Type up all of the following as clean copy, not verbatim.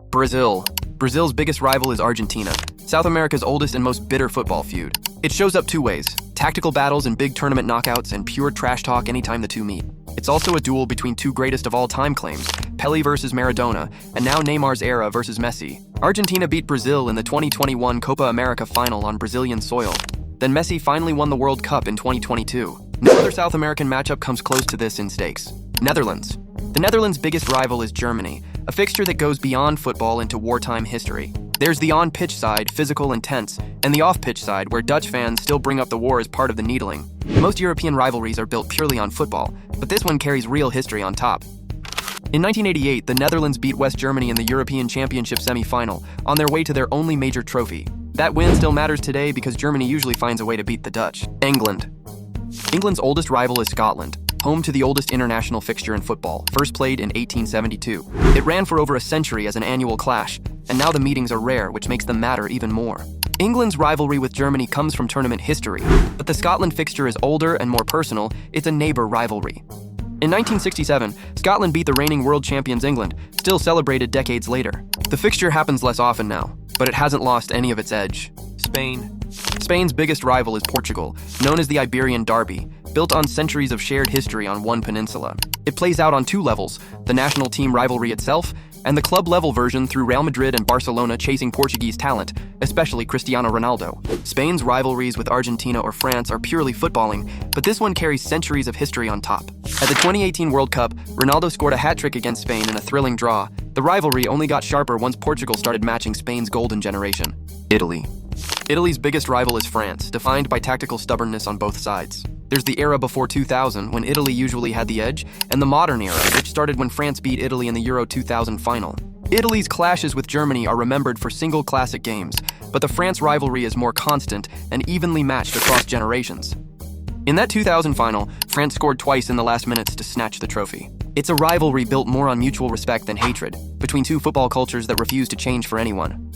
Brazil. Brazil's biggest rival is Argentina, South America's oldest and most bitter football feud. It shows up two ways: tactical battles and big tournament knockouts, and pure trash talk anytime the two meet. It's also a duel between two greatest of all time claims, Pelé versus Maradona, and now Neymar's era versus Messi. Argentina beat Brazil in the 2021 Copa America final on Brazilian soil. Then Messi finally won the World Cup in 2022. No other South American matchup comes close to this in stakes. Netherlands. The Netherlands' biggest rival is Germany, a fixture that goes beyond football into wartime history. There's the on-pitch side, physical and tense, and the off-pitch side, where Dutch fans still bring up the war as part of the needling. Most European rivalries are built purely on football, but this one carries real history on top. In 1988, the Netherlands beat West Germany in the European Championship semi-final, on their way to their only major trophy. That win still matters today because Germany usually finds a way to beat the Dutch. England. England's oldest rival is Scotland, home to the oldest international fixture in football, first played in 1872. It ran for over a century as an annual clash, and now the meetings are rare, which makes them matter even more. England's rivalry with Germany comes from tournament history, but the Scotland fixture is older and more personal. It's a neighbor rivalry. In 1967, Scotland beat the reigning world champions England, still celebrated decades later. The fixture happens less often now, but it hasn't lost any of its edge. Spain. Spain's biggest rival is Portugal, known as the Iberian Derby, built on centuries of shared history on one peninsula. It plays out on two levels: the national team rivalry itself, and the club-level version through Real Madrid and Barcelona chasing Portuguese talent, especially Cristiano Ronaldo. Spain's rivalries with Argentina or France are purely footballing, but this one carries centuries of history on top. At the 2018 World Cup, Ronaldo scored a hat-trick against Spain in a thrilling draw. The rivalry only got sharper once Portugal started matching Spain's golden generation. Italy. Italy's biggest rival is France, defined by tactical stubbornness on both sides. There's the era before 2000, when Italy usually had the edge, and the modern era, which started when France beat Italy in the Euro 2000 final. Italy's clashes with Germany are remembered for single classic games, but the France rivalry is more constant and evenly matched across generations. In that 2000 final, France scored twice in the last minutes to snatch the trophy. It's a rivalry built more on mutual respect than hatred, between two football cultures that refuse to change for anyone.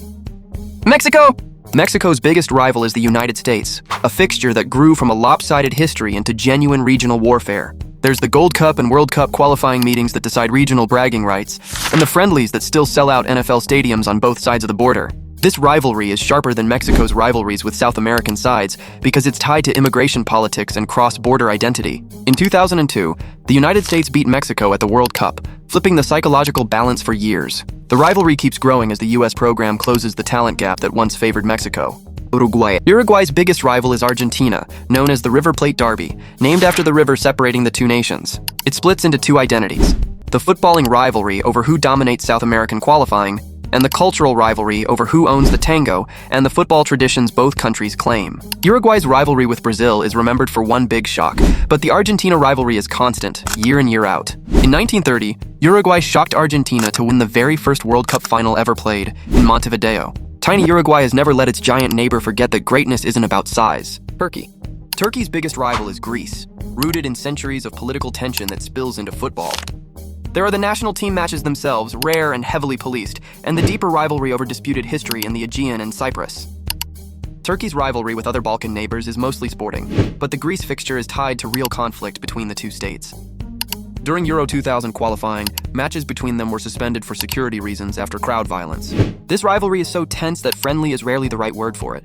Mexico! Mexico's biggest rival is the United States, a fixture that grew from a lopsided history into genuine regional warfare. There's the Gold Cup and World Cup qualifying meetings that decide regional bragging rights, and the friendlies that still sell out NFL stadiums on both sides of the border. This rivalry is sharper than Mexico's rivalries with South American sides because it's tied to immigration politics and cross-border identity. In 2002, the United States beat Mexico at the World Cup, flipping the psychological balance for years. The rivalry keeps growing as the U.S. program closes the talent gap that once favored Mexico. Uruguay. Uruguay's biggest rival is Argentina, known as the River Plate Derby, named after the river separating the two nations. It splits into two identities: the footballing rivalry over who dominates South American qualifying, and the cultural rivalry over who owns the tango and the football traditions both countries claim. Uruguay's rivalry with Brazil is remembered for one big shock, but the Argentina rivalry is constant, year in year out. In 1930, Uruguay shocked Argentina to win the very first World Cup final ever played in Montevideo. Tiny Uruguay has never let its giant neighbor forget that greatness isn't about size. Turkey. Turkey's biggest rival is Greece, rooted in centuries of political tension that spills into football. There are the national team matches themselves, rare and heavily policed, and the deeper rivalry over disputed history in the Aegean and Cyprus. Turkey's rivalry with other Balkan neighbors is mostly sporting, but the Greece fixture is tied to real conflict between the two states. During Euro 2000 qualifying, matches between them were suspended for security reasons after crowd violence. This rivalry is so tense that friendly is rarely the right word for it.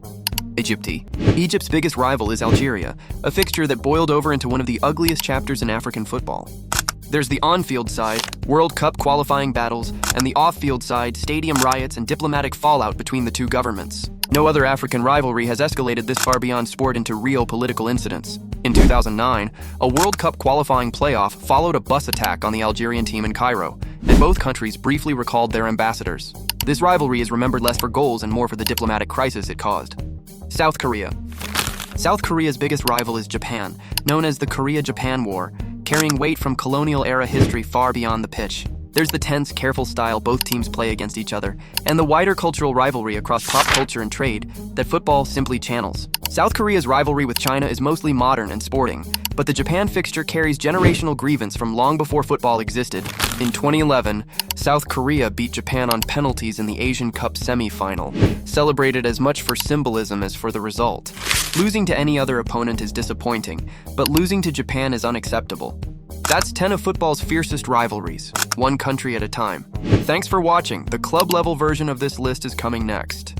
Egypt's biggest rival is Algeria, a fixture that boiled over into one of the ugliest chapters in African football. There's the on-field side, World Cup qualifying battles, and the off-field side, stadium riots and diplomatic fallout between the two governments. No other African rivalry has escalated this far beyond sport into real political incidents. In 2009, a World Cup qualifying playoff followed a bus attack on the Algerian team in Cairo, and both countries briefly recalled their ambassadors. This rivalry is remembered less for goals and more for the diplomatic crisis it caused. South Korea. South Korea's biggest rival is Japan, known as the Korea-Japan War, carrying weight from colonial-era history far beyond the pitch. There's the tense, careful style both teams play against each other, and the wider cultural rivalry across pop culture and trade that football simply channels. South Korea's rivalry with China is mostly modern and sporting, but the Japan fixture carries generational grievance from long before football existed. In 2011, South Korea beat Japan on penalties in the Asian Cup semi-final, celebrated as much for symbolism as for the result. Losing to any other opponent is disappointing, but losing to Japan is unacceptable. That's 10 of football's fiercest rivalries, one country at a time. Thanks for watching. The club level version of this list is coming next.